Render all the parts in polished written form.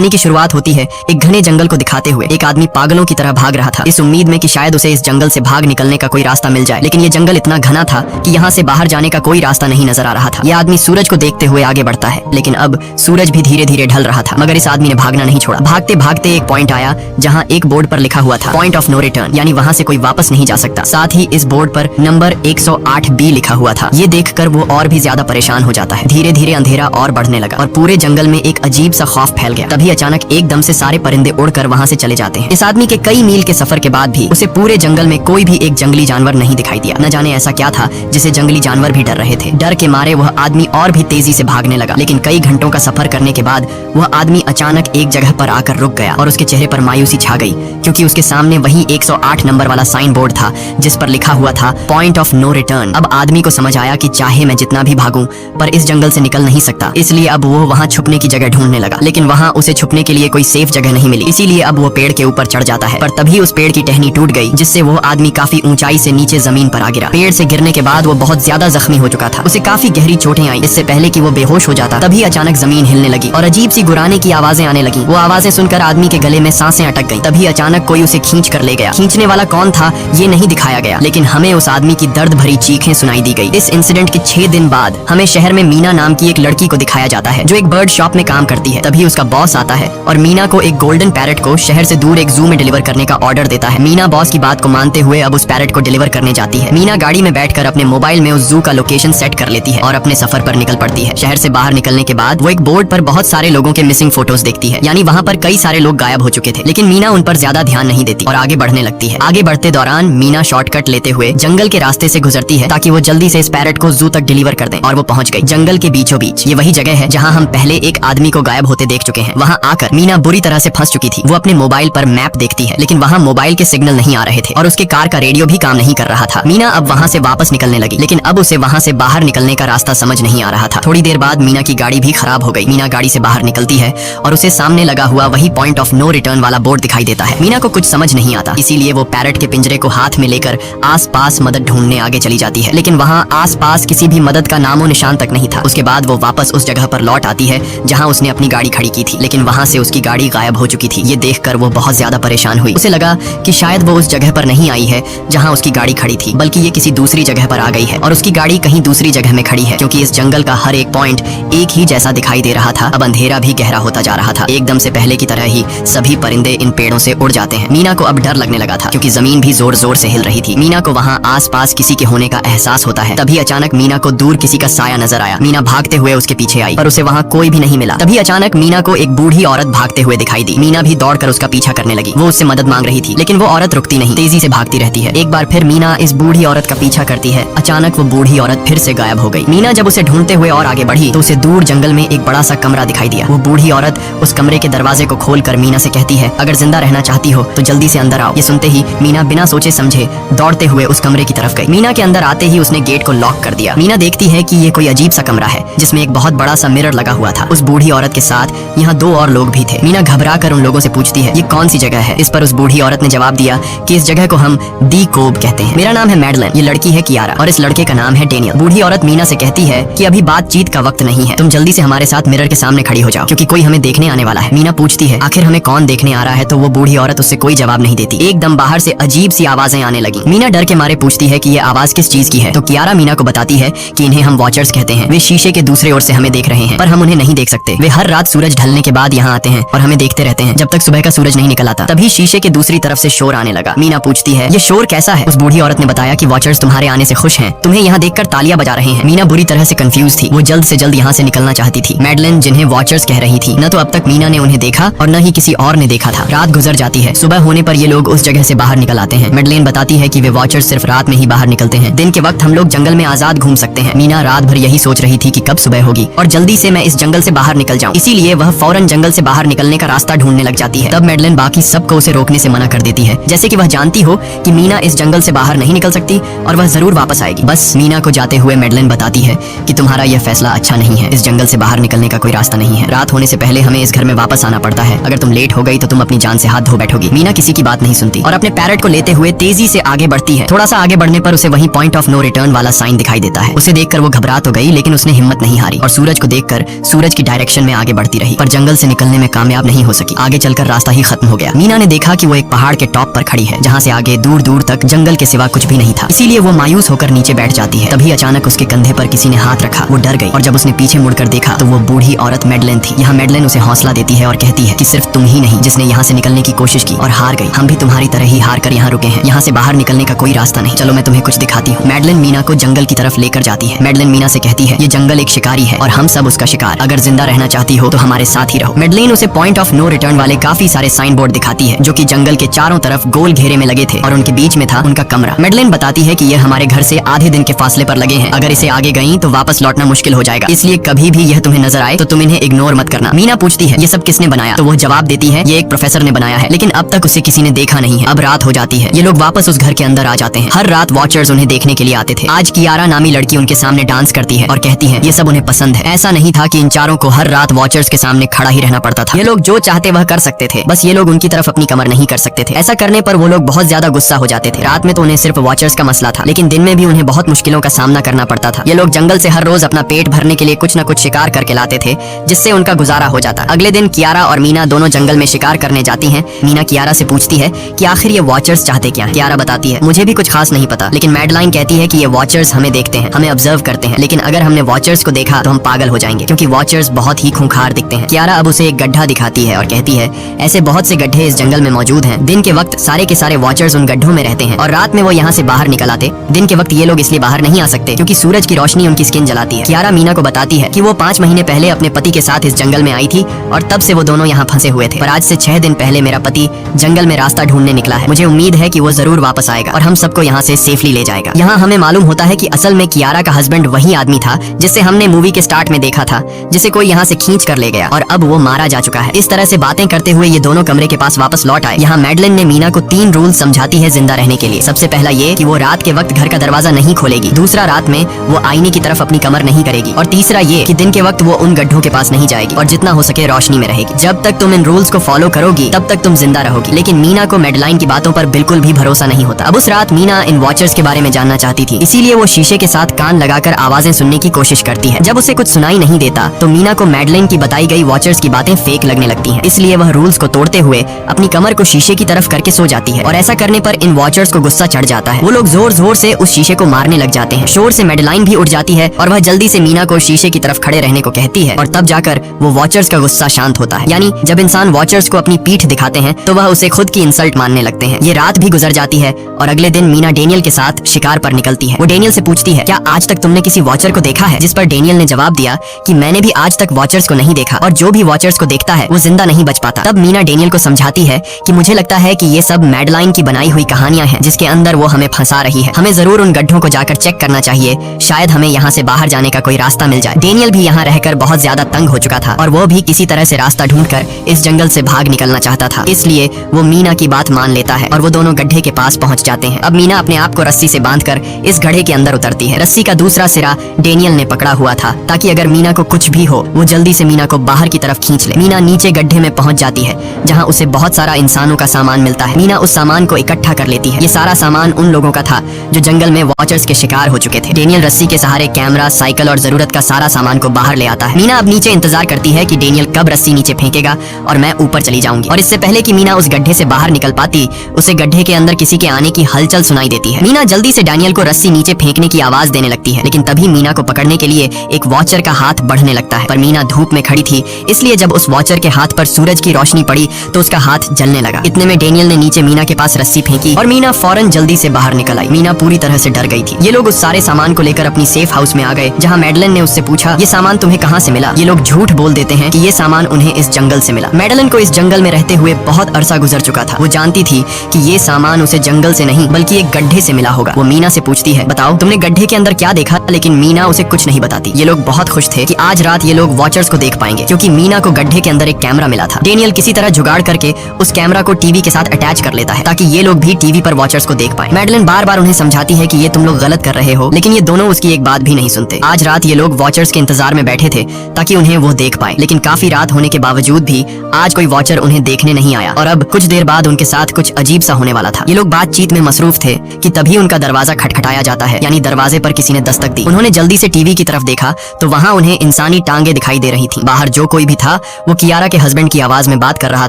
कहानी की शुरुआत होती है एक घने जंगल को दिखाते हुए। एक आदमी पागलों की तरह भाग रहा था, इस उम्मीद में कि शायद उसे इस जंगल से भाग निकलने का कोई रास्ता मिल जाए, लेकिन ये जंगल इतना घना था कि यहाँ से बाहर जाने का कोई रास्ता नहीं नजर आ रहा था। यह आदमी सूरज को देखते हुए आगे बढ़ता है, लेकिन अब सूरज भी धीरे धीरे ढल रहा था, मगर इस आदमी ने भागना नहीं छोड़ा। भागते भागते एक पॉइंट आया जहाँ एक बोर्ड पर लिखा हुआ था पॉइंट ऑफ नो रिटर्न, यानी वहाँ से कोई वापस नहीं जा सकता। साथ ही इस बोर्ड पर नंबर 108B लिखा हुआ था। ये देखकर वो और भी ज्यादा परेशान हो जाता है। धीरे धीरे अंधेरा और बढ़ने लगा और पूरे जंगल में एक अजीब सा खौफ फैल गया। तभी अचानक एकदम से सारे परिंदे उड़कर वहाँ से चले जाते हैं। इस आदमी के कई मील के सफर के बाद भी उसे पूरे जंगल में कोई भी एक जंगली जानवर नहीं दिखाई दिया। न जाने ऐसा क्या था जिसे जंगली जानवर भी डर रहे थे। डर के मारे वह आदमी और भी तेजी से भागने लगा, लेकिन कई घंटों का सफर करने के बाद वह आदमी अचानक एक जगह पर आकर रुक गया और उसके चेहरे पर मायूसी छा गई, क्योंकि उसके सामने वही 108 नंबर वाला साइन बोर्ड था जिस पर लिखा हुआ था पॉइंट ऑफ नो रिटर्न। अब आदमी को समझ आया कि चाहे मैं जितना भी भागूं पर इस जंगल से निकल नहीं सकता, इसलिए अब वो वहाँ छुपने की जगह ढूंढने लगा, लेकिन वहाँ उसे छुपने के लिए कोई सेफ जगह नहीं मिली। इसीलिए अब वो पेड़ के ऊपर चढ़ जाता है, पर तभी उस पेड़ की टहनी टूट गई, जिससे वो आदमी काफी ऊंचाई से नीचे जमीन पर आ गिरा। पेड़ से गिरने के बाद वो बहुत ज्यादा जख्मी हो चुका था, उसे काफी गहरी चोटें आई। इससे पहले कि वो बेहोश हो जाता तभी अचानक जमीन हिलने लगी और अजीब सी गुराने की आवाजें आने लगी। वो आवाजें सुनकर आदमी के गले में सांसें अटक गईं। तभी अचानक कोई उसे खींच कर ले गया। खींचने वाला कौन था ये नहीं दिखाया गया, लेकिन हमें उस आदमी की दर्द भरी चीखें सुनाई दी गई। इस इंसिडेंट के 6 दिन बाद हमें शहर में मीना नाम की एक लड़की को दिखाया जाता है जो एक बर्ड शॉप में काम करती है। तभी उसका बॉस आता है और मीना को एक गोल्डन पैरेट को शहर से दूर एक जू में डिलीवर करने का ऑर्डर देता है। मीना बॉस की बात को मानते हुए अब उस पैरेट को डिलीवर करने जाती है। मीना गाड़ी में बैठकर अपने मोबाइल में उस जू का लोकेशन सेट कर लेती है और अपने सफर पर निकल पड़ती है। शहर से बाहर निकलने के बाद वो एक बोर्ड पर बहुत सारे लोगों के मिसिंग फोटोज देखती है, यानी वहाँ पर कई सारे लोग गायब हो चुके थे, लेकिन मीना उन पर ज्यादा ध्यान नहीं देती और आगे बढ़ने लगती है। आगे बढ़ते दौरान मीना शॉर्टकट लेते हुए जंगल के रास्ते से गुजरती है ताकि वो जल्दी से इस पैरेट को जू तक डिलीवर कर दें, और वो पहुंच गई जंगल के बीचों बीच। ये वही जगह है जहां हम पहले एक आदमी को गायब होते देख चुके हैं। वहां आकर मीना बुरी तरह से फंस चुकी थी। वो अपने मोबाइल पर मैप देखती है, लेकिन वहां मोबाइल के सिग्नल नहीं आ रहे थे और उसके कार का रेडियो भी काम नहीं कर रहा था। मीना अब वहां से वापस निकलने लगी, लेकिन अब उसे वहां से बाहर निकलने का रास्ता समझ नहीं आ रहा था। थोड़ी देर बाद मीना की गाड़ी भी खराब हो गई। मीना गाड़ी से बाहर निकलती है और उसे सामने लगा हुआ वही पॉइंट ऑफ नो रिटर्न वाला बोर्ड दिखाई देता है। मीना को कुछ समझ नहीं आता, इसीलिए वो पैरेट के पिंजरे को हाथ में लेकर आसपास मदद ढूंढने आगे चली जाती है, लेकिन वहाँ आसपास किसी भी मदद का नामो निशान तक नहीं था। उसके बाद वो वापस उस जगह पर लौट आती है जहाँ उसने अपनी गाड़ी खड़ी की थी, लेकिन वहाँ से उसकी गाड़ी गायब हो चुकी थी। ये देखकर वो बहुत ज्यादा परेशान हुई। उसे लगा कि शायद वो उस जगह पर नहीं आई है जहाँ उसकी गाड़ी खड़ी थी, बल्कि ये किसी दूसरी जगह पर आ गई है और उसकी गाड़ी कहीं दूसरी जगह में खड़ी है, क्योंकि इस जंगल का हर एक पॉइंट एक ही जैसा दिखाई दे रहा था। अब अंधेरा भी गहरा होता जा रहा था। एकदम से पहले की तरह ही सभी परिंदे इन पेड़ों से उड़ जाते हैं। मीना को अब डर लगने लगा था, क्योंकि जमीन भी जोर जोर से हिल रही थी। मीना को वहाँ आसपास किसी के होने का एहसास होता है। तभी अचानक मीना को दूर किसी का साया नजर आया। मीना भागते हुए उसके पीछे आई, पर उसे वहाँ कोई भी नहीं मिला। तभी अचानक मीना को एक बूढ़ी औरत भागते हुए दिखाई दी। मीना भी दौड़कर उसका पीछा करने लगी। वो उससे मदद मांग रही थी, लेकिन वो औरत रुकती नहीं, तेजी से भागती रहती है। एक बार फिर मीना इस बूढ़ी औरत का पीछा करती है। अचानक वो बूढ़ी औरत फिर से गायब हो गई। मीना जब उसे ढूंढते हुए और आगे बढ़ी तो उसे दूर जंगल में एक बड़ा सा कमरा दिखाई दिया। वो बूढ़ी औरत उस कमरे के दरवाजे को खोलकर मीना से कहती है, अगर जिंदा रहना चाहती हो तो जल्दी से अंदर आओ। ये सुनते ही मीना बिना सोचे समझे दौड़ते हुए उस कमरे की तरफ गई। मीना के अंदर आते ही उसने गेट को लॉक कर दिया। मीना देखती है कि ये कोई अजीब सा कमरा है जिसमें एक बहुत बड़ा सा मिरर लगा हुआ था। उस बूढ़ी औरत के साथ यहाँ 2 और लोग भी थे। मीना घबरा कर उन लोगों से पूछती है, ये कौन सी जगह है? इस पर उस बूढ़ी औरत ने जवाब दिया कि इस जगह को हम दी कोब कहते हैं। मेरा नाम है मैडलन, ये लड़की है कियारा और इस लड़के का नाम है डेनियल। बूढ़ी औरत मीना से कहती है कि अभी बातचीत का वक्त नहीं है, तुम जल्दी से हमारे साथ मिरर के सामने खड़ी हो जाओ, क्योंकि कोई हमें देखने आने वाला है। मीना पूछती है, आखिर हमें कौन देखने आ रहा है? तो वो बूढ़ी औरत उससे कोई जवाब नहीं देती। एकदम बाहर से अजीब सी आवाजें आने लगी। मीना डर के मारे पूछती है कि ये आवाज किस चीज की है? तो कियारा मीना को बताती है कि इन्हें हम वॉचर्स कहते हैं। वे शीशे के दूसरे ओर से हमें देख रहे हैं, पर हम उन्हें नहीं देख सकते। वे हर रात सूरज ढलने के बाद यहाँ आते हैं और हमें देखते रहते हैं जब तक सुबह का सूरज नहीं निकल आता। तभी शीशे के दूसरी तरफ से शोर आने लगा। मीना पूछती है, ये शोर कैसा है? उस बूढ़ी औरत ने बताया कि वॉचर्स तुम्हारे आने से खुश हैं, तुम्हें यहाँ देखकर तालियां बजा रहे हैं। मीना बुरी तरह से कंफ्यूज थी। वो जल्द से जल्द यहाँ से निकलना चाहती थी। मैडलिन जिन्हें वॉचर्स कह रही थी, न तो अब तक मीना ने उन्हें देखा और न ही किसी और ने देखा था। रात गुजर जाती है। सुबह होने पर ये लोग उस जगह से बाहर निकल आते हैं। मैडलिन बताती है कि वे वॉचर्स सिर्फ रात में ही बाहर निकलते हैं, दिन के वक्त हम लोग जंगल में आजाद घूम सकते हैं। मीना रात भर यही सोच रही थी कि कब सुबह होगी और जल्दी से मैं इस जंगल से बाहर निकल जाऊं। इसीलिए वह फौरन जंगल से बाहर निकलने का रास्ता ढूंढने लग जाती है। तब मैडलिन बाकी सबको उसे रोकने से मना कर देती है, जैसे कि वह जानती हो कि मीना इस जंगल से बाहर नहीं निकल सकती और वह जरूर वापस आएगी। बस मीना को जाते हुए मैडलिन बताती है कि तुम्हारा यह फैसला अच्छा नहीं है, इस जंगल से बाहर निकलने का कोई रास्ता नहीं है। रात होने से पहले हमें इस घर में वापस आना पड़ता है। अगर तुम लेट हो गई तो तुम अपनी जान से हाथ धो बैठोगी। मीना किसी की बात नहीं सुनती और अपने पैरेट को लेते हुए तेजी से आगे बढ़ती है। थोड़ा सा आगे बढ़ने पर उसे वही पॉइंट ऑफ नो रिटर्न वाला साइन दिखाई देता है। उसे देखकर वो घबरा तो गई, लेकिन उसने हिम्मत नहीं हारी और सूरज को देखकर सूरज की डायरेक्शन में आगे बढ़ती रही। पर जंगल से निकलने में कामयाब नहीं हो सकी। आगे चलकर रास्ता ही खत्म हो गया। मीना ने देखा कि वो एक पहाड़ के टॉप पर खड़ी है, जहाँ से आगे दूर दूर तक जंगल के सिवा कुछ भी नहीं था। इसीलिए वो मायूस होकर नीचे बैठ जाती है। तभी अचानक उसके कंधे पर किसी ने हाथ रखा। वो डर गई और जब उसने पीछे मुड़कर देखा तो वो बूढ़ी औरत मैडलेन थी। यहाँ मैडलेन उसे हौसला देती है और कहती है कि सिर्फ तुम ही नहीं जिसने यहाँ से निकलने की कोशिश की और हार गई। हम भी तुम्हारी तरह ही हार कर यहाँ रुके हैं। यहाँ से बाहर निकलने का कोई रास्ता नहीं। चलो मैं तुम्हें कुछ दिखाती हूँ। मैडलेन मीना को जंगल की तरफ लेकर जाती है। मैडलेन मीना से कहती है ये जंगल एक शिकारी है और हम सब उसका शिकार। अगर जिंदा रहना चाहती हो तो हमारे साथ ही रहो। मैडलेन उसे पॉइंट ऑफ नो रिटर्न वाले काफी सारे साइन बोर्ड दिखाती है जो कि जंगल के चारों तरफ गोल घेरे में लगे थे और उनके बीच में था उनका कमरा। मैडलेन बताती है कि ये हमारे घर से आधे दिन के फासले पर लगे हैं। अगर इसे आगे गई तो वापस लौटना मुश्किल हो जाएगा, इसलिए कभी भी यह तुम्हें नजर आए तो तुम इन्हें इग्नोर मत करना। मीना पूछती है ये सब किसने बनाया, तो वो जवाब देती है ये एक प्रोफेसर ने बनाया है, लेकिन अब तक उसे किसी ने देखा नहीं है। अब रात हो जाती है। ये लोग वापस उस घर के अंदर आ जाते हैं। हर रात वॉचर्स उन्हें देखने के लिए आते थे। आज कियारा नामी लड़की उनके सामने डांस करती है और कहती है ये सब उन्हें पसंद है। ऐसा नहीं था कि इन चारों को हर रात वॉचर्स के सामने खड़ा ही रहना पड़ता था। ये लोग जो चाहते वह कर सकते थे, बस ये लोग उनकी तरफ अपनी कमर नहीं कर सकते थे। ऐसा करने पर वो लोग बहुत ज्यादा गुस्सा हो जाते थे। रात में तो उन्हें सिर्फ वॉचर्स का मसला था, लेकिन दिन में भी उन्हें बहुत मुश्किलों का सामना करना पड़ता था। ये लोग जंगल से हर रोज अपना पेट भरने के लिए कुछ न कुछ शिकार करके लाते थे, जिससे उनका गुजारा हो जाता। अगले दिन कियारा और मीना दोनों जंगल में शिकार करने जाती हैं। मीना कियारा से पूछती है कि आखिर ये वॉचर्स चाहते क्या हैं। कियारा बताती है मुझे भी कुछ खास नहीं पता, लेकिन मैडलाइन कहती है कि ये वॉचर्स हमें देखते हैं, हमें ऑब्जर्व करते हैं, लेकिन अगर हमने वॉचर्स को देखा तो हम पागल हो जाएंगे क्योंकि वॉचर्स बहुत ही खूंखार दिखते हैं। कियारा अब उसे एक गड्ढा दिखाती है और कहती है ऐसे बहुत से गड्ढे इस जंगल में मौजूद हैं। दिन के वक्त सारे के सारे वॉचर्स उन गड्ढों में रहते हैं और रात में वो यहाँ से बाहर निकल आते। दिन के वक्त ये लोग इसलिए बाहर नहीं आ सकते क्योंकि सूरज की रोशनी उनकी स्किन जलाती है। कियारा मीना को बताती है कि वो 5 महीने पहले अपने पति के साथ इस जंगल में आई थी और तब से वो दोनों यहाँ फंसे हुए थे। पर आज से 6 दिन पहले मेरा पति जंगल में रास्ता ढूंढने निकला है। मुझे उम्मीद है कि वो जरूर वापस आएगा और हम सबको यहाँ से सेफली ले जाएगा। यहाँ हमें मालूम होता है कि असल में कियारा का हस्बैंड वही आदमी था जिससे हमने मूवी के स्टार्ट में देखा था, जिसे कोई यहाँ से खींच कर ले गया और अब वो मारा जा चुका है। इस तरह से बातें करते हुए ये दोनों कमरे के पास वापस लौट आए। यहाँ मैडलेन ने मीना को 3 रूल समझाती है जिंदा रहने के लिए। सबसे पहला ये कि वो रात के वक्त घर का दरवाजा नहीं खोलेगी। दूसरा, रात में वो आईने की तरफ अपनी कमर नहीं करेगी। और तीसरा ये कि दिन के वक्त वो उन गड्ढों के पास नहीं जाएगी और जितना हो सके रोशनी में रहेगी। जब तक तुम इन रूल्स को फॉलो करोगी तब तक तुम जिंदा रहोगी। लेकिन मीना को मैडलाइन की बातों पर बिल्कुल भी भरोसा नहीं होता। अब उस रात मीना इन वॉचर्स के बारे में जानना चाहती थी, इसीलिए वो शीशे के साथ कान लगाकर आवाजें सुनने की कोशिश करती है। जब उसे कुछ सुनाई नहीं देता तो मीना को मैडलाइन की बताई गई वॉचर्स की बातें फेक लगने लगती हैं। इसलिए वह रूल्स को तोड़ते हुए अपनी कमर को शीशे की तरफ करके सो जाती है और ऐसा करने पर इन वॉचर्स को गुस्सा चढ़ जाता है। वो लोग जोर जोर से उस शीशे को मारने लग जाते हैं। शोर से मैडलाइन भी उठ जाती है और वह जल्दी से मीना को शीशे की तरफ खड़े रहने को कहती है और तब जाकर वो वॉचर्स का गुस्सा शांत होता है। यानी जब इंसान वॉचर्स को अपनी पीठ दिखाते हैं तो वह उसे खुद की इंसल्ट मानने लगते हैं। ये रात भी गुजर जाती है और अगले दिन मीना डेनियल के साथ शिकार पर निकलती है। वो डेनियल से पूछती है क्या आज तक तुमने किसी वॉचर को देखा है, जिस पर डेनियल ने जवाब दिया कि मैंने भी आज तक वॉचर्स को नहीं देखा और जो भी वॉचर्स को देखता है वो जिंदा नहीं बच पाता। तब मीना डेनियल को समझाती है कि मुझे लगता है कि ये सब मैडलाइन की बनाई हुई कहानियां हैं जिसके अंदर वो हमें फंसा रही है। हमें जरूर उन गड्ढों को जाकर चेक करना चाहिए, शायद हमें यहाँ से बाहर जाने का कोई रास्ता मिल जाए। डेनियल भी यहाँ रहकर बहुत ज्यादा तंग हो चुका था और वो भी किसी तरह से रास्ता ढूंढकर इस जंगल से भाग निकलना चाहता था। इसलिए वो मीना की बात मान लेता है और वो दोनों गड्ढे के पास पहुंच जाते हैं। अब मीना अपने आप को रस्सी से बांधकर इस गड्ढे के अंदर उतरती है। रस्सी का दूसरा सिरा डेनियल ने पकड़ा हुआ था ताकि अगर मीना को कुछ भी हो वो जल्दी से मीना को बाहर की तरफ खींच ले। मीना नीचे गड्ढे में पहुंच जाती है जहां उसे बहुत सारा इंसानों का सामान मिलता है। मीना उस सामान को इकट्ठा कर लेती है। ये सारा सामान उन लोगों का था जो जंगल में वॉचर्स के शिकार हो चुके थे। डेनियल रस्सी के सहारे कैमरा, साइकिल और जरूरत का सारा सामान को बाहर ले आता है। मीना अब नीचे इंतजार करती है कि डेनियल कब रस्सी नीचे फेंकेगा और मैं ऊपर चली जाऊंगी। और इससे पहले कि मीना उस गड्ढे से बाहर निकल पाती उसे गड्ढे के अंदर किसी के आने की हलचल सुनाई देती है। मीना जल्दी से डेनियल को रस्सी नीचे फेंकने की आवाज देने लगती है, लेकिन तभी मीना को पकड़ने के लिए एक वॉचर का हाथ बढ़ने लगता है। पर मीना धूप में खड़ी थी, इसलिए जब उस वॉचर के हाथ पर सूरज की रोशनी पड़ी तो उसका हाथ जलने लगा। इतने में डेनियल ने नीचे मीना के पास रस्सी फेंकी और मीना फौरन जल्दी से बाहर निकल आई। मीना पूरी तरह से डर गई थी। ये लोग उस सारे सामान को लेकर अपनी सेफ हाउस में आ गए जहाँ मैडलेन ने उससे पूछा ये सामान तुम्हें कहाँ से मिला। ये लोग झूठ बोल देते हैं कि ये सामान उन्हें इस जंगल से मिला। मैडलेन को इस जंगल में रहते हुए बहुत अरसा गुजर चुका था। वो जानती थी कि ये सामान उसे जंगल से नहीं बल्कि एक गड्ढे से मिला होगा। वो मीना से पूछती है बताओ तुमने गड्ढे के अंदर क्या देखा, लेकिन मीना उसे कुछ नहीं बताती। ये लोग बहुत खुश थे कि आज रात ये लोग वॉचर्स को देख पाएंगे क्योंकि मीना को गड्ढे के अंदर एक कैमरा मिला था। डेनियल किसी तरह जुगाड़ करके उस कैमरा को टीवी के साथ अटैच कर लेता है ताकि ये लोग भी टीवी पर वॉचर्स को देख पाए। मैडलेन बार बार उन्हें समझाती है कि ये तुम लोग गलत कर रहे हो, लेकिन ये दोनों उसकी एक बात भी नहीं सुनते। आज रात ये लोग वॉचर्स के इंतजार में बैठे थे ताकि उन्हें वो देख पाए, लेकिन काफी रात होने के बावजूद भी आज कोई वॉचर उन्हें देखने नहीं आया और अब कुछ देर बाद उनके साथ कुछ अजीब सा होने वाला था। ये लोग बातचीत में मसरूफ थे कि तभी उनका दरवाजा खटखटाया जाता है, यानी दरवाजे पर किसी ने दस्तक दी। उन्होंने जल्दी से टीवी की तरफ देखा तो वहाँ उन्हें इंसानी टांगे दिखाई दे रही थी। बाहर जो कोई भी था देखा वो कियारा के हस्बैंड की आवाज में बात कर रहा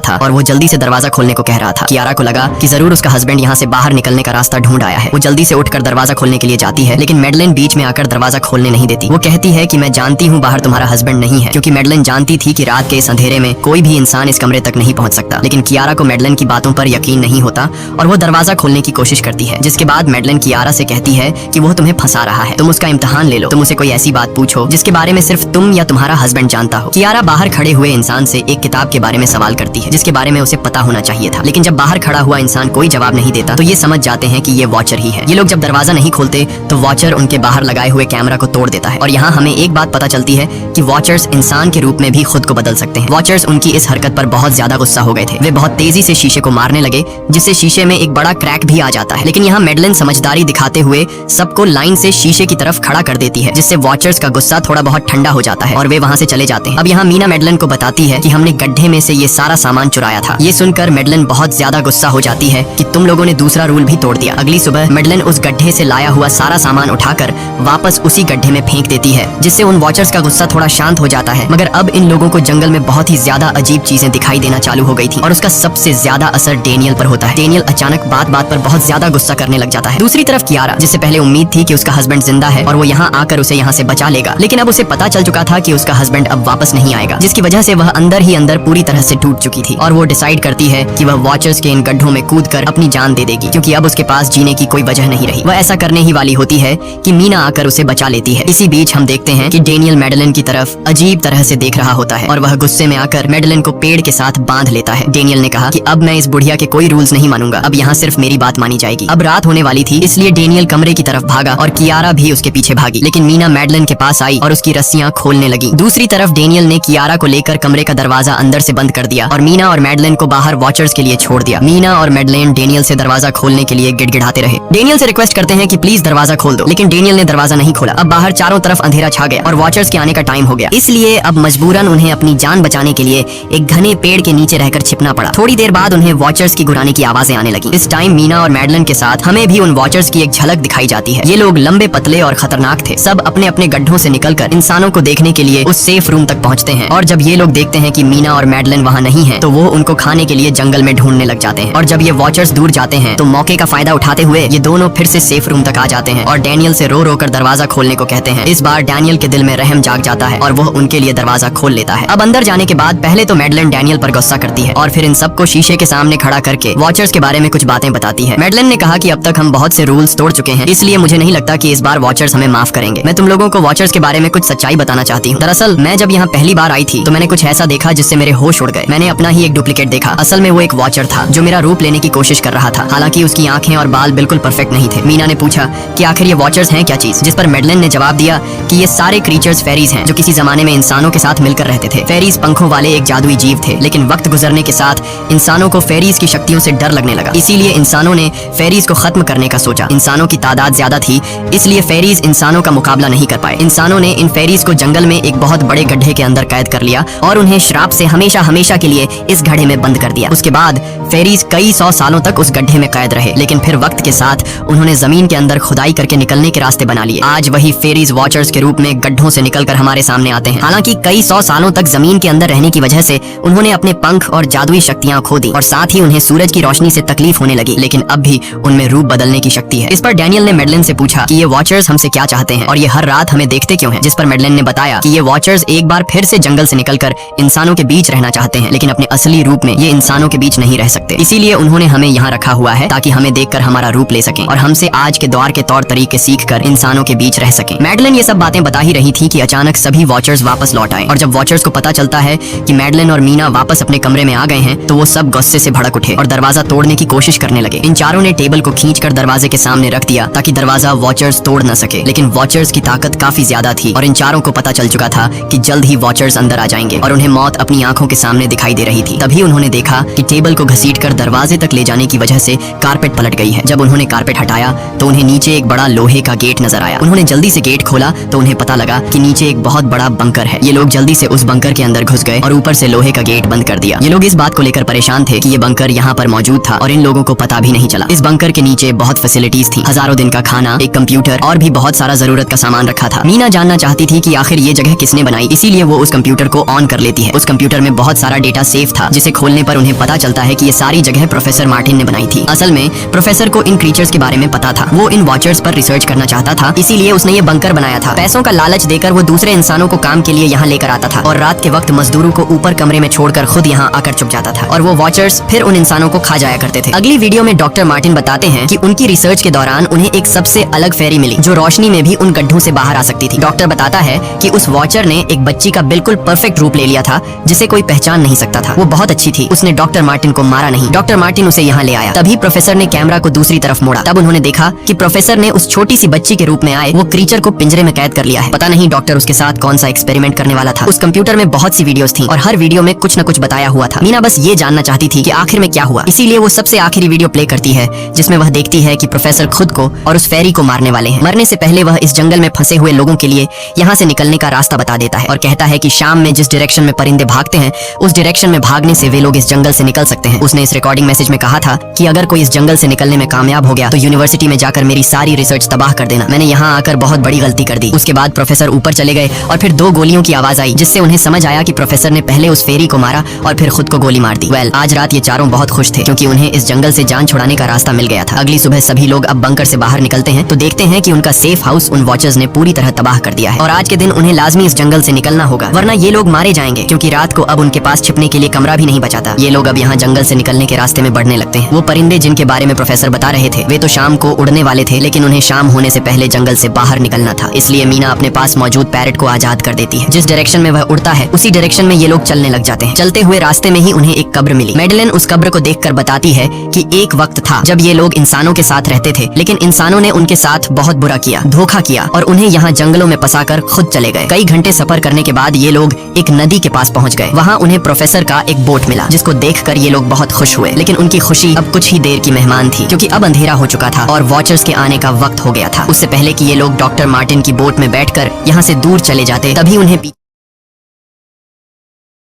था और वो जल्दी से दरवाजा खोलने को कह रहा था। कियारा को लगा कि जरूर उसका हस्बैंड यहाँ से बाहर निकलने का रास्ता ढूंढ आया है। वो जल्दी से उठकर दरवाजा खोलने के लिए जाती है, लेकिन मैडलिन बीच में आकर दरवाजा खोलने नहीं देती। वो कहती है कि मैं जानती हूँ बाहर तुम्हारा हस्बैंड नहीं है, क्योंकि मैडलिन जानती थी कि रात के इस अंधेरे में कोई भी इंसान इस कमरे तक नहीं पहुंच सकता। लेकिन कियारा को मैडलिन की बातों पर यकीन नहीं होता और वो दरवाजा खोलने की कोशिश करती है, जिसके बाद मैडलिन कियारा से कहती है कि वो तुम्हें फंसा रहा है, तुम उसका इम्तिहान ले लो, तुम उसे कोई ऐसी बात पूछो जिसके बारे में सिर्फ तुम या तुम्हारा हस्बैंड जानता हो। कियारा बाहर खड़े हुए इंसान से एक किताब के बारे में सवाल करती है जिसके बारे में उसे पता होना चाहिए था, लेकिन जब बाहर खड़ा हुआ इंसान कोई जवाब नहीं देता तो ये समझ जाते हैं कि ये वॉचर ही है। ये लोग जब दरवाजा नहीं खोलते तो वॉचर उनके बाहर लगाए हुए कैमरा को तोड़ देता है और यहाँ हमें एक बात पता चलती है कि वॉचर्स इंसान के रूप में भी खुद को बदल सकते हैं। वॉचर्स उनकी इस हरकत पर बहुत ज्यादा गुस्सा हो गए थे। वे बहुत तेजी से शीशे को मारने लगे जिससे शीशे में एक बड़ा क्रैक भी आ जाता है, लेकिन यहाँ मैडलिन समझदारी दिखाते हुए सबको लाइन से शीशे की तरफ खड़ा कर देती है, जिससे वॉचर्स का गुस्सा थोड़ा बहुत ठंडा हो जाता है और वे वहाँ से चले जाते हैं। अब यहाँ मीना मैडलिन को बताती है कि हमने गड्ढे में से ये सारा सामान चुराया था। ये सुनकर मैडलिन बहुत ज्यादा गुस्सा हो जाती है कि तुम लोगों ने दूसरा रूल भी तोड़ दिया। अगली सुबह मैडलिन उस गड्ढे से लाया हुआ सारा सामान उठाकर वापस उसी गड्ढे में फेंक देती है, जिससे उन वॉचर्स का गुस्सा थोड़ा शांत हो जाता है। मगर अब इन लोगों को जंगल में बहुत ही ज्यादा अजीब चीजें दिखाई देना चालू हो गई थी और उसका सबसे ज्यादा असर डेनियल पर होता है। डेनियल अचानक बात बात पर बहुत ज्यादा गुस्सा करने लग जाता है। दूसरी तरफ कियारा, जिससे पहले उम्मीद थी कि उसका हस्बैंड जिंदा है और वो यहाँ आकर उसे यहाँ से बचा लेगा, लेकिन अब उसे पता चल चुका था कि उसका हस्बैंड अब वापस नहीं आएगा, जिसकी वजह से वह अंदर ही अंदर पूरी तरह से टूट चुकी थी और वो डिसाइड करती है कि वह वॉचर्स के इन गड्ढों में कूदकर अपनी जान दे देगी, क्योंकि अब उसके पास जीने की कोई वजह नहीं रही। वह ऐसा करने ही वाली होती है कि मीना आकर उसे बचा लेती है। इसी बीच हम देखते हैं कि डेनियल मैडलिन की तरफ अजीब तरह से देख रहा होता है और वह गुस्से में आकर मैडलिन को पेड़ के साथ बांध लेता है। डेनियल ने कहा कि अब मैं इस बुढ़िया के कोई रूल्स नहीं मानूंगा, अब यहाँ सिर्फ मेरी बात मानी जाएगी। अब रात होने वाली थी, इसलिए डेनियल कमरे की तरफ भागा और कियारा भी उसके पीछे भागी, लेकिन मीना मैडलिन के पास आई और उसकी रस्सियां खोलने लगी। दूसरी तरफ डेनियल ने कियारा को लेकर कमरे का दरवाजा अंदर से बंद कर दिया और मीना और मैडलिन को बाहर वॉचर्स के लिए छोड़ दिया। मीना और मैडलिन डेनियल से दरवाजा खोलने के लिए गिड़गिड़ाते रहे। डेनियल से रिक्वेस्ट करते हैं कि प्लीज दरवाजा खोल दो, लेकिन डेनियल ने दरवाजा नहीं खोला। अब बाहर चारों तरफ अंधेरा छा गया और वॉचर्स के आने का टाइम हो गया, इसलिए अब मजबूरन उन्हें अपनी जान बचाने के लिए एक घने पेड़ के नीचे रहकर छिपना पड़ा। थोड़ी देर बाद उन्हें वॉचर्स की गुराने की आवाजें आने लगी। इस टाइम मीना और मैडलिन के साथ हमें भी उन वॉचर्स की एक झलक दिखाई जाती है। ये लोग लंबे पतले और खतरनाक थे। सब अपने अपने गड्ढों से निकलकर इंसानों को देखने के लिए उस सेफ रूम तक पहुंचते हैं और जब ये लोग देखते हैं कि मीना और मैडलिन वहाँ नहीं है तो वो उनको खाने के लिए जंगल में ढूंढने लग जाते हैं। और जब ये वॉचर्स दूर जाते हैं तो मौके का फायदा उठाते हुए ये दोनों फिर से सेफ रूम तक आ जाते हैं और डैनियल से रो रो कर दरवाजा खोलने को कहते हैं। इस बार डैनियल के दिल में रहम जाग जाता है और वो उनके लिए दरवाजा खोल लेता है। अब अंदर जाने के बाद पहले तो मैडलिन डैनियल पर गुस्सा करती है और फिर इन सबको शीशे के सामने खड़ा करके वॉचर्स के बारे में कुछ बातें बताती है। मैडलिन ने कहा कि अब तक हम बहुत से रूल्स तोड़ चुके हैं, इसलिए मुझे नहीं लगता कि इस बार वॉचर्स हमें माफ करेंगे। मैं तुम लोगों को वॉचर्स के बारे में कुछ सच्चाई बताना चाहती हूँ। दरअसल मैं जब यहाँ पहली बार आई थी तो मैंने कुछ ऐसा देखा जिससे मेरे होश उड़ गए। मैंने अपना ही एक डुप्लीकेट देखा। असल में वो एक वॉचर था जो मेरा रूप लेने की कोशिश कर रहा था। हालांकि उसकी आंखें और बाल बिल्कुल परफेक्ट नहीं थे। मीना ने पूछा कि आखिर ये वॉचर्स हैं क्या चीज, जिस पर मैडलिन ने जवाब दिया कि ये सारे क्रीचर्स फेरीज हैं जो किसी जमाने में इंसानों के साथ मिलकर रहते थे। फेरीज पंखों वाले एक जादुई जीव थे, लेकिन वक्त गुजरने के साथ इंसानों को फेरीज की शक्तियों से डर लगने लगा, इसीलिए इंसानों ने फेरीज को खत्म करने का सोचा। इंसानों की तादाद ज्यादा थी, इसलिए फेरीज इंसानों का मुकाबला नहीं कर पाए। इंसानों ने इन फेरीज को जंगल में एक बहुत बड़े गड्ढे के अंदर कैद कर लिया और उन्हें श्राप से हमेशा हमेशा के लिए इस गड्ढे में बंद कर दिया। उसके बाद फेरीज कई 100 सालों तक उस गड्ढे में कैद रहे, लेकिन फिर वक्त के साथ उन्होंने जमीन के अंदर खुदाई करके निकलने के रास्ते बना लिए। आज वही फेरीज वॉचर्स के रूप में गड्ढों से निकलकर हमारे सामने आते हैं। हालांकि कई 100 सालों तक जमीन के अंदर रहने की वजह से उन्होंने अपने पंख और जादुई शक्तियां खो दी और साथ ही उन्हें सूरज की रोशनी से तकलीफ होने लगी, लेकिन अब भी उनमें रूप बदलने की शक्ति है। इस पर डैनियल ने मैडलिन से पूछा कि ये वॉचर्स हमसे क्या चाहते हैं और ये हर रात हमें देखते क्यों हैं, जिस पर मैडलिन ने बताया कि ये वॉचर्स एक बार फिर से जंगल से निकलकर इंसानों के बीच रहना चाहते हैं, लेकिन अपने असली रूप में ये इंसानों के बीच नहीं रह सकते। इसीलिए उन्होंने हमें यहाँ रखा हुआ है ताकि हमें देखकर हमारा रूप ले सकें और हमसे आज के दौर के तौर तरीके सीखकर इंसानों के बीच रह सकें। मैडलिन ये सब बातें बता ही रही थी कि अचानक सभी वॉचर्स वापस लौट आए और जब वॉचर्स को पता चलता है कि मैडलिन और मीना वापस अपने कमरे में आ गए हैं तो वो सब गुस्से से भड़क उठे और दरवाजा तोड़ने की कोशिश करने लगे। इन चारों ने टेबल को खींचकर दरवाजे के सामने रख दिया ताकि दरवाजा वॉचर्स तोड़ न सके, लेकिन वॉचर्स की ताकत काफी ज्यादा थी और इन चारों को पता चल चुका था कि जल्द ही वॉचर्स अंदर आ जाएंगे और उन्हें मौत अपनी आंखों के सामने दिखाई दे रही थी। तभी उन्होंने देखा कि टेबल को घसीटकर दरवाजे तक ले जाने की वजह से कारपेट पलट गई है। जब उन्होंने कारपेट हटाया तो उन्हें नीचे एक बड़ा लोहे का गेट नजर आया। उन्होंने जल्दी से गेट खोला तो उन्हें पता लगा कि नीचे एक बहुत बड़ा बंकर है। ये लोग जल्दी से उस बंकर के अंदर घुस गए और ऊपर से लोहे का गेट बंद कर दिया। ये लोग इस बात को लेकर परेशान थे कि ये बंकर यहाँ पर मौजूद था और इन लोगों को पता भी नहीं चला। इस बंकर के नीचे बहुत फैसिलिटीज थी, हजारों दिन का खाना, एक कंप्यूटर और भी बहुत सारा जरूरत का सामान रखा था। मीना जानना चाहती थी कि आखिर ये जगह किसने बनाई, इसीलिए वो उस कंप्यूटर को ऑन कर लेती है। उस कंप्यूटर में बहुत सारा डेटा सेव था, जिसे खोलने पर उन्हें पता चलता है कि ये सारी जगह प्रोफेसर मार्टिन ने बनाई थी। असल में प्रोफेसर को इन क्रीचर्स के बारे में पता था। वो इन वॉचर्स पर रिसर्च करना चाहता था, इसीलिए उसने ये बंकर बनाया था। पैसों का लालच देकर वो दूसरे इंसानों को काम के लिए यहाँ लेकर आता था और रात के वक्त मजदूरों को ऊपर कमरे में छोड़कर खुद यहाँ आकर छुप जाता था और वो वॉचर्स फिर उन इंसानों को खा जाया करते थे। अगली वीडियो में डॉक्टर मार्टिन बताते हैं कि उनकी रिसर्च के दौरान उन्हें एक सबसे अलग फेरी मिली जो रोशनी में भी उन गड्ढों से बाहर आ सकती थी। डॉक्टर बताता है कि उस वॉचर ने एक बच्ची का बिल्कुल परफेक्ट रूप ले लिया था जिसे कोई पहचान नहीं सकता था। वो बहुत अच्छी थी, उसने डॉक्टर मार्टिन को मारा नहीं। डॉक्टर मार्टिन उसे यहाँ ले आया। तभी प्रोफेसर ने कैमरा को दूसरी तरफ मोड़ा। तब उन्होंने देखा कि प्रोफेसर ने उस छोटी सी बच्ची के रूप में आए वो क्रीचर को पिंजरे में कैद कर लिया है। पता नहीं डॉक्टर उसके साथ कौन सा एक्सपेरिमेंट करने वाला था। उस कंप्यूटर में बहुत सी वीडियोस थी और हर वीडियो में कुछ न कुछ बताया हुआ था। मीना बस ये जानना चाहती थी कि आखिर में क्या हुआ, इसीलिए वो सबसे आखिरी वीडियो प्ले करती है जिसमें वह देखती है कि प्रोफेसर खुद को और उस फेरी को मारने वाले हैं। मरने से पहले वह इस जंगल में फंसे हुए लोगों के लिए यहाँ से निकलने का रास्ता बता देता है और कहता है कि शाम में जिस डायरेक्शन में परिंदे भागते हैं उस डायरेक्शन में भागने से वे लोग इस जंगल से निकल सकते हैं। उसने इस रिकॉर्डिंग मैसेज में कहा था कि अगर कोई इस जंगल से निकलने में कामयाब हो गया तो यूनिवर्सिटी में जाकर मेरी सारी रिसर्च तबाह कर देना। मैंने यहाँ आकर बहुत बड़ी गलती कर दी। उसके बाद प्रोफेसर ऊपर चले गए और फिर 2 गोलियों की आवाज आई जिससे उन्हें समझ आया कि प्रोफेसर ने पहले उस फेरी को मारा और फिर खुद को गोली मार दी। वेल, आज रात ये चारों बहुत खुश थे क्योंकि उन्हें इस जंगल से जान छुड़ाने का रास्ता मिल गया था। अगली सुबह सभी लोग अब बंकर से बाहर निकलते हैं तो देखते हैं कि उनका सेफ हाउस उन वॉचर्स ने पूरी तरह तबाह कर दिया है और आज के दिन उन्हें लाजमी इस जंगल से निकलना होगा वरना ये लोग मारे जाएंगे क्योंकि रात को अब उनके पास छिपने के लिए कमरा भी नहीं बचाता। ये लोग अब यहाँ जंगल से निकलने के रास्ते में बढ़ने लगते हैं। वो परिंदे जिनके बारे में प्रोफेसर बता रहे थे वे तो शाम को उड़ने वाले थे, लेकिन उन्हें शाम होने से पहले जंगल से बाहर निकलना था। इसलिए मीना अपने पास मौजूद पैरट को आजाद कर देती है। जिस डायरेक्शन में वह उड़ता है उसी डायरेक्शन में ये लोग चलने लग जाते हैं। चलते हुए रास्ते में ही उन्हें एक कब्र मिली। मैडेलिन उस कब्र को देखकर बताती है कि एक वक्त था जब ये लोग इंसानों के साथ रहते थे, लेकिन इंसानों ने उनके साथ बहुत बुरा किया, धोखा किया और उन्हें यहाँ जंगलों में फंसाकर खुद चले गए। कई घंटे सफर करने के बाद ये लोग एक नदी के पास पहुँच गए। वहाँ उन्हें प्रोफेसर का एक बोट मिला जिसको देखकर ये लोग बहुत खुश हुए, लेकिन उनकी खुशी अब कुछ ही देर की मेहमान थी क्योंकि अब अंधेरा हो चुका था और वॉचर्स के आने का वक्त हो गया था। उससे पहले कि ये लोग डॉक्टर मार्टिन की बोट में बैठकर यहाँ से दूर चले जाते तभी उन्हें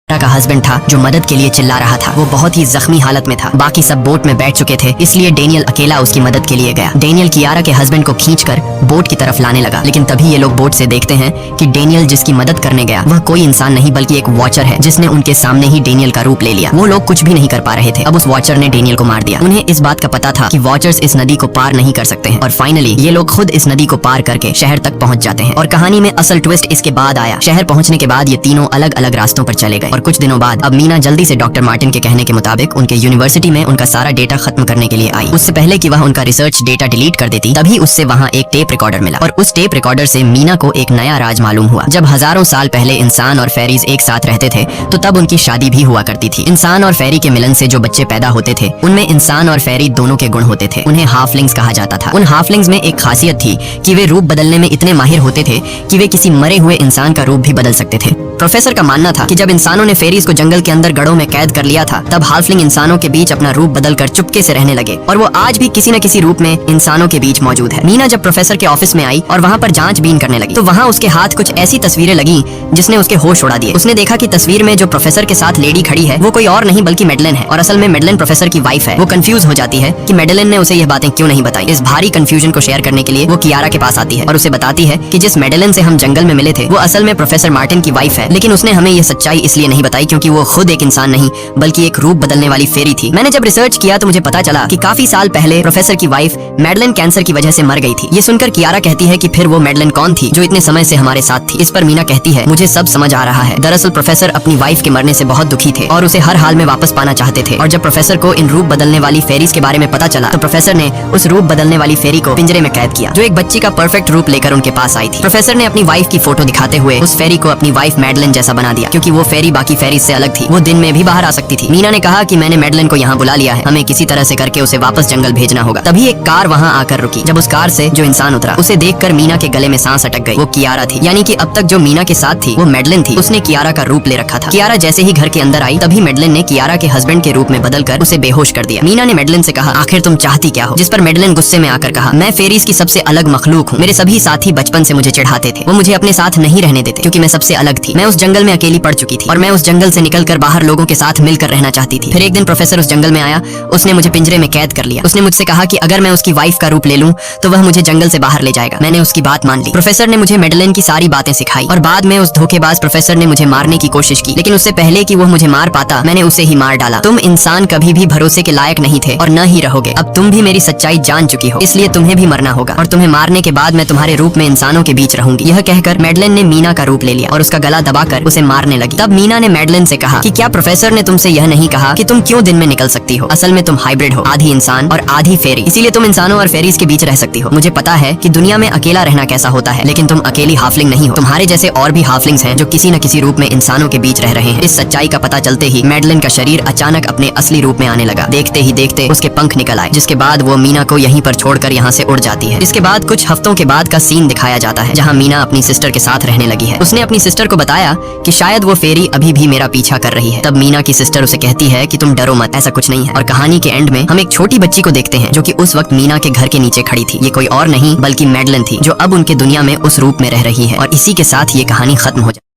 का हस्बैंड था जो मदद के लिए चिल्ला रहा था। वो बहुत ही जख्मी हालत में था। बाकी सब बोट में बैठ चुके थे, इसलिए डेनियल अकेला उसकी मदद के लिए गया। डेनियल कियारा के हस्बैंड को खींचकर बोट की तरफ लाने लगा, लेकिन तभी ये लोग बोट से देखते हैं कि डेनियल जिसकी मदद करने गया वह कोई इंसान नहीं बल्कि एक वॉचर है जिसने उनके सामने ही डेनियल का रूप ले लिया। वो लोग कुछ भी नहीं कर पा रहे थे। अब उस वॉचर ने डेनियल को मार दिया। उन्हें इस बात का पता था कि वॉचर्स इस नदी को पार नहीं कर सकते हैं और फाइनली ये लोग खुद इस नदी को पार करके शहर तक पहुंच जाते हैं। और कहानी में असल ट्विस्ट इसके बाद आया। शहर पहुंचने के बाद ये तीनों अलग अलग रास्तों पर चले गए और कुछ दिनों बाद अब मीना जल्दी से डॉक्टर मार्टिन के कहने के मुताबिक उनके यूनिवर्सिटी में उनका सारा डेटा खत्म करने के लिए आई। उससे पहले कि वह उनका रिसर्च डेटा डिलीट कर देती तभी उससे वहाँ एक टेप रिकॉर्डर मिला और उस टेप रिकॉर्डर से मीना को एक नया राज मालूम हुआ। जब हजारों साल पहले इंसान और फेरीज एक साथ रहते थे तो तब उनकी शादी भी हुआ करती थी। इंसान और फेरी के मिलन से जो बच्चे पैदा होते थे उनमें इंसान और फेरी दोनों के गुण होते थे। उन्हें हाफलिंग्स कहा जाता था। उन हाफलिंग्स में एक खासियत थी कि वे रूप बदलने में इतने माहिर होते थे कि वे किसी मरे हुए इंसान का रूप भी बदल सकते थे। प्रोफेसर का मानना था कि जब इंसानों ने फेरीज को जंगल के अंदर गढ़ों में कैद कर लिया था तब हाफलिंग इंसानों के बीच अपना रूप बदलकर चुपके से रहने लगे और वो आज भी किसी न किसी रूप में इंसानों के बीच मौजूद है। मीना जब प्रोफेसर के ऑफिस में आई और वहाँ पर जांचबीन करने लगी तो वहाँ उसके हाथ कुछ ऐसी तस्वीरें लगी जिसने उसके होश उड़ा दिए। उसने देखा कि तस्वीर में जो प्रोफेसर के साथ लेडी खड़ी है वो कोई और नहीं बल्कि मैडेलिन है और असल में मैडेलिन प्रोफेसर की वाइफ है। वो कंफ्यूज हो जाती है कि मैडेलिन ने उसे यह बातें क्यों नहीं बताई। इस भारी कंफ्यूजन को शेयर करने के लिए वो कियारा के पास आती है और उसे बताती है कि जिस मैडेलिन से हम जंगल में मिले थे वो असल में प्रोफेसर मार्टिन की वाइफ है, लेकिन उसने हमें सच्चाई इसलिए नहीं बताई क्योंकि वो खुद एक इंसान नहीं बल्कि एक रूप बदलने वाली फेरी थी। मैंने जब रिसर्च किया तो मुझे पता चला कि काफी साल पहले प्रोफेसर की वाइफ मैडेलिन कैंसर की वजह से मर गई थी। ये सुनकर कियारा कहती है कि फिर वो मैडेलिन कौन थी जो इतने समय से हमारे साथ थी। इस पर मीना कहती है मुझे सब समझ आ रहा है। दरअसल प्रोफेसर अपनी वाइफ के मरने से बहुत दुखी थे और उसे हर हाल में वापस पाना चाहते थे और जब प्रोफेसर को इन रूप बदलने वाली फेरीज के बारे में पता चला तो प्रोफेसर ने उस रूप बदलने वाली फेरी को पिंजरे में कैद किया जो एक बच्ची का परफेक्ट रूप लेकर उनके पास आई थी। प्रोफेसर ने अपनी वाइफ की फोटो दिखाते हुए उस फेरी को अपनी वाइफ मैडेलिन जैसा बना दिया क्योंकि वो फेरी बाकी फेरीज से अलग थी। वो दिन में भी बाहर आ सकती थी। मीना ने कहा कि मैंने मैडेलिन को यहाँ बुला लिया है, हमें किसी तरह से करके उसे वापस जंगल भेजना होगा। तभी एक कार वहाँ आकर रुकी। जब उस कार से जो इंसान उतरा उसे देखकर मीना के गले में सांस अटक गई। वो कियारा थी, यानी कि अब तक जो मीना के साथ थी वो मैडेलिन थी। उसने कियारा का रूप ले रखा था। कियारा जैसे ही घर के अंदर आई तभी मैडेलिन ने कियारा के हस्बैंड के रूप में बदलकर उसे बेहोश कर दिया। मीना ने मैडेलिन से कहा आखिर तुम चाहती क्या हो, जिस पर मैडेलिन गुस्से में आकर कहा मैं फेरीज की सबसे अलग मखलूक हूँ। मेरे सभी साथी बचपन से मुझे चिढ़ाते थे, वो मुझे अपने साथ नहीं रहने देते क्योंकि मैं सबसे अलग थी। मैं उस जंगल में अकेली पड़ चुकी थी और मैं उस जंगल से निकलकर बाहर लोगों के साथ मिलकर रहना चाहती थी। फिर एक दिन प्रोफेसर उस जंगल में आया, उसने मुझे पिंजरे में कैद कर लिया। उसने मुझसे कहा कि अगर मैं उसकी वाइफ का रूप ले लूं तो वह मुझे जंगल से बाहर ले जाएगा। मैंने उसकी बात मान ली। प्रोफेसर ने मुझे मैडलेन की सारी बातें सिखाई और बाद में उस धोखेबाज प्रोफेसर ने मुझे मारने की कोशिश की, लेकिन उससे पहले कि वो मुझे मार पाता मैंने उसे ही मार डाला। तुम इंसान कभी भी भरोसे के लायक नहीं थे और न ही रहोगे। अब तुम भी मेरी सच्चाई जान चुकी हो, इसलिए तुम्हें भी मरना होगा और तुम्हें मारने के बाद मैं तुम्हारे रूप में इंसानों के बीच रहूंगी। यह कहकर मैडलेन ने मीना का रूप ले लिया और उसका गला दबाकर उसे मारने लगी। तब मीना ने मैडलेन से कहा कि क्या प्रोफेसर ने तुमसे यह नहीं कहा कि तुम क्यों दिन में निकल सकती हो? असल में तुम हाइब्रिड हो, आधी इंसान और आधी फेरी, इसीलिए तुम इंसानों और फेरीज के बीच रह सकती हो। मुझे पता है कि दुनिया में अकेला रहना कैसा होता है, लेकिन तुम अकेली हाफलिंग नहीं हो। तुम्हारे जैसे और भी हाफलिंग्स हैं जो किसी न किसी रूप में इंसानों के बीच रह रहे हैं। इस सच्चाई का पता चलते ही मैडलेन का शरीर अचानक अपने असली रूप में आने लगा। देखते ही देखते उसके पंख निकल आए, जिसके बाद वो मीना को यहीं पर छोड़कर यहाँ से उड़ जाती है। इसके बाद कुछ हफ्तों के बाद का सीन दिखाया जाता है जहाँ मीना अपनी सिस्टर के साथ रहने लगी है। उसने अपनी सिस्टर को बताया कि शायद वो फेरी अभी भी मेरा पीछा कर रही है। तब मीना की सिस्टर उसे कहती है कि तुम डरो मत, ऐसा कुछ नहीं है। और कहानी के एंड में हम एक छोटी बच्ची को देखते हैं जो कि उस वक्त मीना के घर के नीचे खड़ी थी। ये कोई और नहीं बल्कि मैडलेन थी, जो अब उनके दुनिया में उस रूप में रह रही है। और इसी के साथ ये कहानी खत्म हो जाती है।